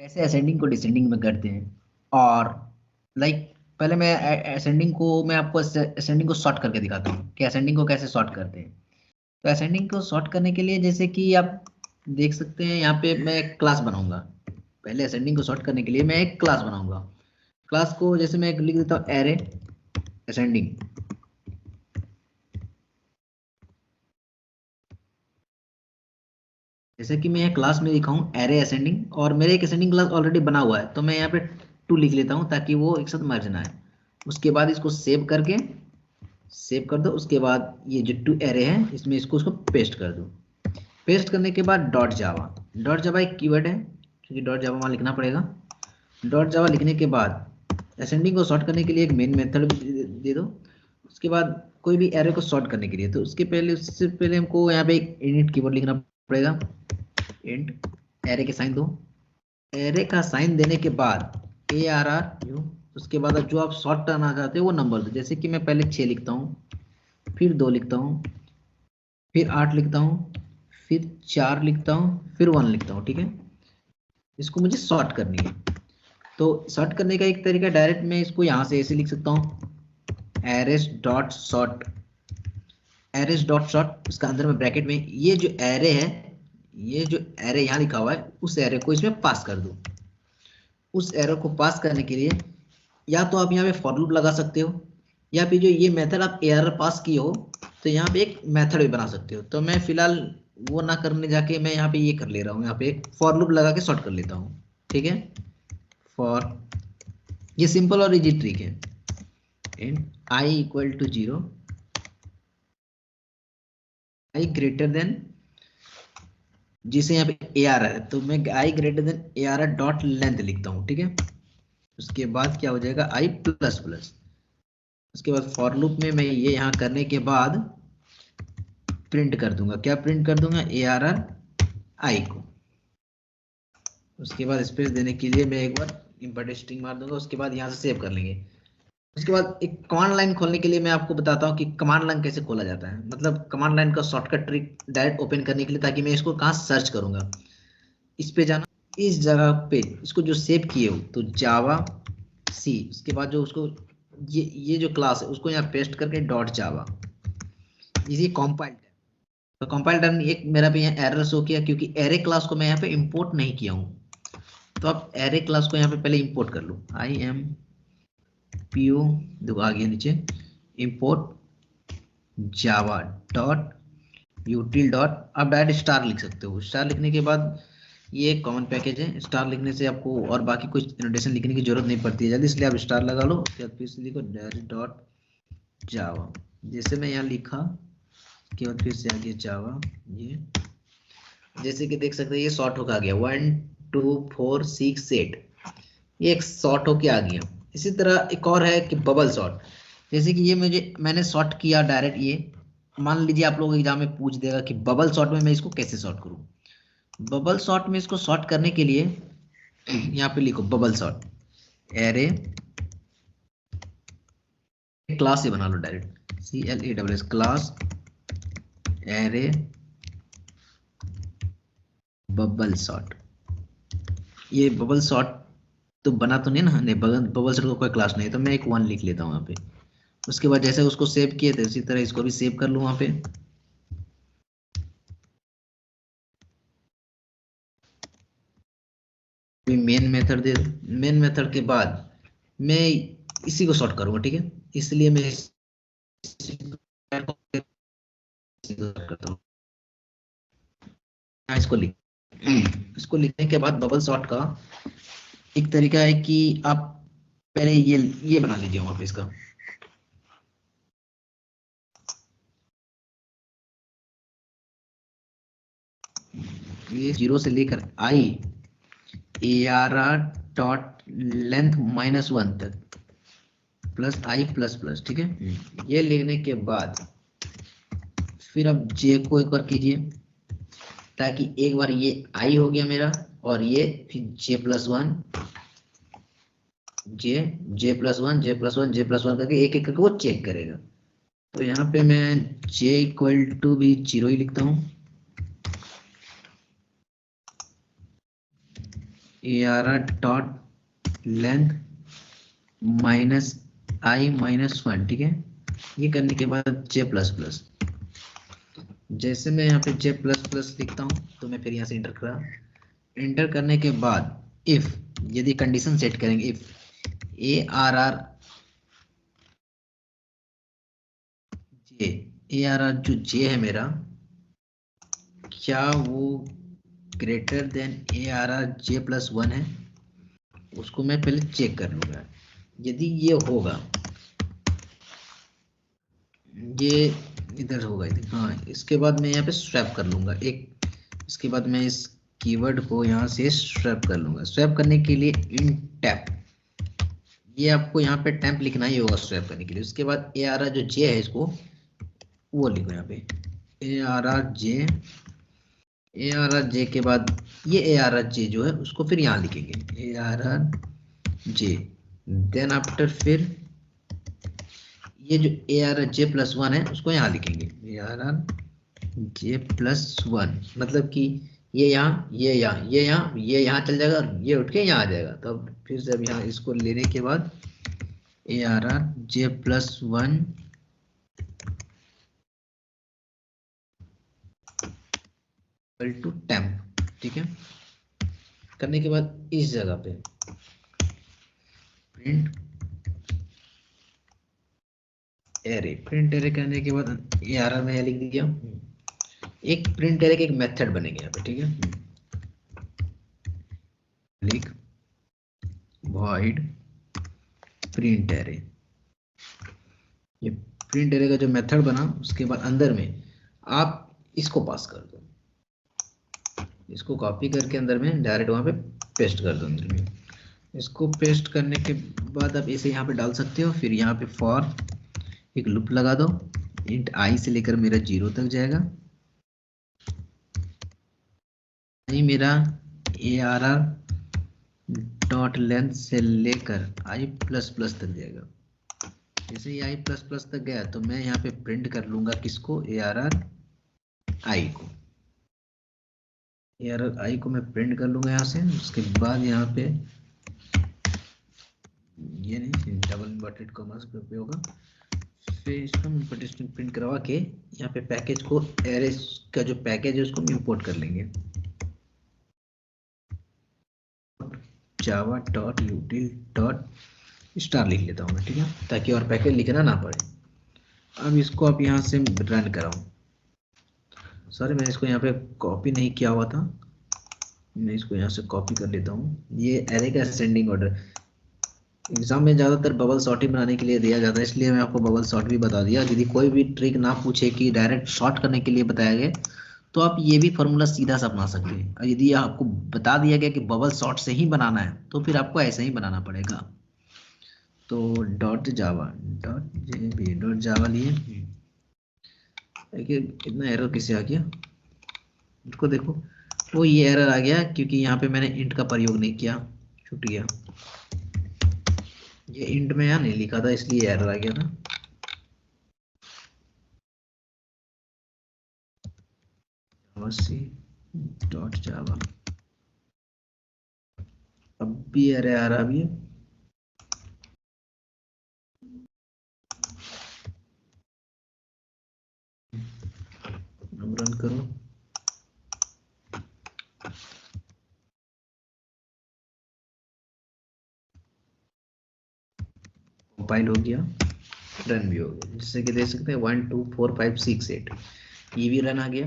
कैसे असेंडिंग को डिसेंडिंग में करते हैं। और लाइक पहले मैं मैं आपको असेंडिंग को सॉर्ट करके दिखाता हूँ कि असेंडिंग को कैसे सॉर्ट करते हैं। तो असेंडिंग को सॉर्ट करने के लिए जैसे कि आप देख सकते हैं यहाँ पे मैं एक क्लास बनाऊंगा। पहले असेंडिंग को सॉर्ट करने के लिए मैं एक क्लास बनाऊंगा। क्लास को जैसे मैं लिख देता हूँ एरे असेंडिंग। जैसे कि मैं यहाँ क्लास में लिखा हूँ एरे असेंडिंग और मेरे एक असेंडिंग क्लास ऑलरेडी बना हुआ है, तो मैं यहाँ पे 2 लिख लेता हूँ ताकि वो एक साथ मर्ज ना आए। उसके बाद इसको सेव कर दो। उसके बाद ये जो 2 एरे है इसमें उसको पेस्ट कर दो। पेस्ट करने के बाद डॉट जावा एक कीवर्ड है क्योंकि डॉट जावा वहाँ लिखना पड़ेगा। डॉट जावा लिखने के बाद असेंडिंग को सॉर्ट करने के लिए एक मेन मेथड दे दो। उसके बाद कोई भी एरे को सॉर्ट करने के लिए तो उससे पहले हमको यहाँ पे एक इनिट कीवर्ड लिखना पड़ेगा। इंट एरे के साइन दो। एरे का साइन देने के बाद ARR उसके बाद जो आप सॉर्ट करना चाहते हो वो नंबर दो। जैसे कि मैं पहले 6 लिखता हूँ, फिर 2 लिखता हूँ, फिर 8 लिखता हूँ, फिर 4 लिखता हूँ, फिर 1 लिखता हूँ। ठीक है, इसको मुझे सॉर्ट करनी है। तो सॉर्ट करने का एक तरीका डायरेक्ट मैं इसको यहाँ से ऐसे लिख सकता हूँ arrays dot sort. Arrays dot sort उसका अंदर में ब्रैकेट में ये जो एरे है, ये जो एरे यहाँ लिखा हुआ है उस एरे को इसमें पास कर दो। उस एरर को पास करने के लिए या तो आप यहाँ पे फॉर लूप लगा सकते हो या फिर जो ये मेथड आप एरर पास किए हो तो यहाँ पे एक मेथड भी बना सकते हो। तो मैं फिलहाल वो ना करने जाके मैं यहाँ पे ये कर ले रहा हूँ, यहाँ पे एक फॉर लूप लगा के सॉर्ट कर लेता हूँ। ठीक है, फॉर ये सिंपल और इजी ट्रिक है। In I equal to 0, I greater than, जिसे यहाँ पे ए आर है तो मैं I greater than A R dot length लिखता हूँ। ठीक है, उसके बाद क्या हो जाएगा आई प्लस प्लस। उसके बाद फॉर लूप में मैं ये यहाँ करने के बाद प्रिंट कर दूंगा। क्या प्रिंट कर दूंगा? ARR आई को। उसके बाद स्पेस देने के लिए मैं एक बार इंपॉर्टेंट स्ट्रिंग मार दूंगा। उसके बाद यहाँ से सेव कर लेंगे। उसके बाद एक कमांड लाइन खोलने के लिए मैं आपको बताता हूँ कि कमांड लाइन कैसे खोला जाता है, मतलब कमांड लाइन का शॉर्टकट ट्रिक डायरेक्ट ओपन करने के लिए, ताकि मैं इसको कहाँ सर्च करूंगा। इस पे जाना, इस जगह पे इसको जो सेव किए हो तो जावा सी, उसके बाद जो उसको ये जो क्लास है उसको यहाँ पेस्ट करके डॉट जावा, इसी कॉम्पाइल्ड है। तो कंपाइल डन एक मेरा भी यहाँ एरर शो किया क्योंकि एरे क्लास को मैं यहाँ पे इंपोर्ट नहीं किया हूँ। तो आप एरे क्लास को यहाँ पे पहले इंपोर्ट कर लो। आई एम पी ओ देखो आ गया नीचे, इंपोर्ट जावा डॉट यूटिल डॉट। आप डायरेक्ट स्टार लिख सकते हो। स्टार लिखने के बाद ये एक कॉमन पैकेज है। स्टार लिखने से आपको और बाकी कुछ नोटेशन लिखने की जरूरत नहीं पड़ती है जल्दी, इसलिए आप स्टार लगा लो। उसके बाद फिर से लिखो डायरेक्ट डॉट जावा। जैसे मैं यहाँ लिखा उसके बाद फिर से आ गया जावा। ये जैसे कि देख सकते हैं ये शॉर्ट होकर आ गया 1 2 4 6 8, ये एक शॉर्ट होके आ गया। इसी तरह एक और है कि बबल शॉर्ट। जैसे कि ये मैंने शॉर्ट किया डायरेक्ट। ये मान लीजिए आप लोग एग्जाम में पूछ देगा कि बबल शॉर्ट में मैं इसको कैसे शॉर्ट करूं। बबल शॉर्ट में इसको शॉर्ट करने के लिए यहाँ पे लिखो बबल शॉर्ट एरे क्लास से बना लो direct CLASS class array bubble sort. ये बबल शॉर्ट तो बना तो नहीं ना, नहीं बबल शॉर्ट का कोई क्लास नहीं, तो मैं एक 1 लिख लेता हूँ यहाँ पे। उसके बाद जैसे उसको सेव किए थे उसी तरह इसको भी सेव कर लूँ वहाँ पे। मेन मेथड दे, मेन मेथड के बाद मैं इसी को सॉर्ट करूँगा। ठीक है, इसलिए मैं करता हूँ। इसको लिख इसको लिखने के बाद बबल शॉर्ट का एक तरीका है कि आप पहले ये बना लीजिए वहाँ पे इसका। ये 0 से लेकर आई ARR डॉट लेंथ -1 तक प्लस आई प्लस प्लस। ठीक है, ये लिखने के बाद फिर आप जे को एक बार कीजिए ताकि एक बार ये आई हो गया मेरा और ये फिर J+1 J+1 J+1 J+1 करके एक एक करके वो चेक करेगा। तो यहाँ पे मैं J इक्वल टू भी 0 ही लिखता हूँ। ARR डॉट लेंथ माइनस आई माइनस 1, ठीक है। ये करने के बाद जे प्लस प्लस, जैसे मैं यहाँ पे जे प्लस प्लस लिखता हूँ तो मैं फिर यहाँ से इंटर करा, इंटर करने के बाद इफ, यदि कंडीशन सेट करेंगे, इफ ARR जे, ARR जो जे है मेरा, क्या वो greater than ARR J plus 1 है, उसको मैं पहले चेक कर लूंगा। यदि ये होगा, ये इधर होगा इधर, हाँ, इसके बाद मैं यहाँ पे स्वैप कर लूंगा एक, इसके बाद मैं इस कीवर्ड को यहाँ से स्वैप कर लूंगा। स्वैप करने के लिए इन टैप, ये आपको यहाँ पे टैम्प लिखना ही होगा स्वैप करने के लिए। उसके बाद ARR जो जे है, इसको वो लिखो यहाँ पे, ARR जे, ARR जे के बाद ये ARR जे जो है उसको फिर यहाँ लिखेंगे ARR जे, देन आफ्टर फिर ये जो ARR जे प्लस 1 है उसको यहाँ लिखेंगे ARR जे प्लस 1, मतलब कि ये यहाँ, ये यहाँ, ये यहाँ, ये यहाँ चल जाएगा और ये उठ के यहाँ आ जाएगा। तो अब फिर से अब यहाँ इसको लेने के बाद ARR J plus 1 equal to temp, ठीक है। करने के बाद इस जगह पे प्रिंट एरे, प्रिंट एरे करने के बाद ARR में लिख दिया। एक प्रिंट एरे के एक मेथड बनेगा यहाँ पे, ठीक है। लिख void प्रिंट एरे, ये प्रिंट एरे का जो मेथड बना, उसके बाद अंदर में आप इसको पास कर दो, इसको कॉपी करके अंदर में डायरेक्ट वहां पे पेस्ट कर दो अंदर में। इसको पेस्ट करने के बाद आप इसे यहाँ पे डाल सकते हो। फिर यहाँ पे फॉर एक लूप लगा दो, इंट आई से लेकर मेरा 0 तक जाएगा, आई मेरा ARR डॉट लेंथ से लेकर आई प्लस प्लस तक जाएगा। जैसे ही आई प्लस प्लस तक गया तो मैं यहाँ पे प्रिंट कर लूंगा किसको, ARR आई को, ARR आई को मैं प्रिंट कर लूंगा यहाँ से। उसके बाद यहाँ पे ये नहीं, डबल इन्वर्टेड कॉमास पे उपयोग होगा। फिर इसको हम प्रिंट करवा के यहाँ पे पैकेज को, एरे का जो पैकेज है उसको इंपोर्ट कर लेंगे, जावा डॉट यूटिल डॉट स्टार लिख लेता हूँ मैं, ठीक है, ताकि और पैकेज लिखना ना पड़े। अब इसको आप यहाँ से रन कराऊँ, सॉरी मैं इसको यहाँ पे कॉपी नहीं किया हुआ था, मैं इसको यहाँ से कॉपी कर लेता हूँ। ये एरे का असेंडिंग ऑर्डर एग्जाम में ज़्यादातर बबल सॉर्ट ही बनाने के लिए दिया जाता है, इसलिए मैं आपको बबल सॉर्ट भी बता दिया। यदि कोई भी ट्रिक ना पूछे कि डायरेक्ट शॉर्ट करने के लिए बताया गया, तो आप ये भी फॉर्मूला सीधा सा अपना सकते हैं। और यदि आपको बता दिया गया कि बबल सॉर्ट से ही बनाना है, तो फिर आपको ऐसे ही बनाना पड़ेगा। तो डॉट जावा लिए, देखिए इतना एरर कैसे आ गया, इसको देखो, वो ये एरर आ गया क्योंकि यहाँ पे मैंने इंट का प्रयोग नहीं किया, छूट गया, ये इंट में यहाँ नहीं लिखा था इसलिए एरर आ गया था। डॉट जावा, अब भी एरर आ रहा भी है। अब रन करो, कंपाइल हो गया, रन भी हो गया, जिससे कि देख सकते हैं 1 2 4 5 6 8 ये भी रन आ गया।